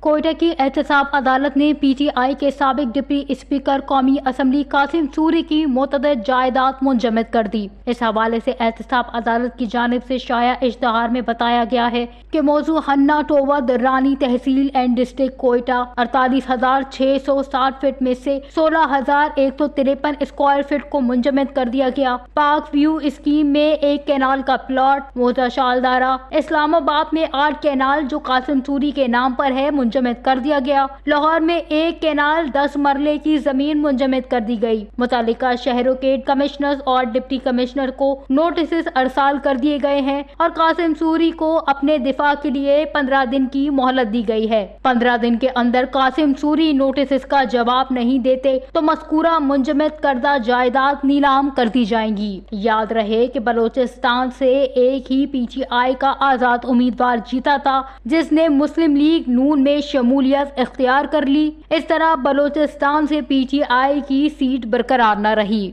کوئٹہ کی احتساب عدالت نے پی ٹی آئی کے سابق ڈپٹی اسپیکر قومی اسمبلی قاسم سوری کی متعدد جائیداد منجمد کر دی۔ اس حوالے سے احتساب عدالت کی جانب سے شائع اشتہار میں بتایا گیا ہے کہ موضوع ہنہ ٹوود رانی تحصیل اینڈ ڈسٹرکٹ کوئٹہ 48,660 فٹ میں سے 16,153 اسکوائر فٹ کو منجمد کر دیا گیا۔ پاک ویو اسکیم میں ایک کینال کا پلاٹ موزہ شالدارہ اسلام آباد میں 8 کینال جو قاسم سوری کے نام پر ہے منجمد کر دیا گیا۔ لاہور میں ایک کینال 10 مرلے کی زمین منجمد کر دی گئی۔ متعلقہ شہروں کے کمشنرز اور ڈپٹی کمشنر کو نوٹسز ارسال کر دیے گئے ہیں اور قاسم سوری کو اپنے دفاع کے لیے 15 دن کی مہلت دی گئی ہے۔ 15 دن کے اندر قاسم سوری نوٹسز کا جواب نہیں دیتے تو مذکورہ منجمد کردہ جائیداد نیلام کر دی جائیں گی۔ یاد رہے کہ بلوچستان سے ایک ہی پی ٹی آئی کا آزاد امیدوار جیتا تھا جس نے مسلم لیگ نون میں شمولیت اختیار کر لی۔ اس طرح بلوچستان سے پی ٹی آئی کی سیٹ برقرار نہ رہی۔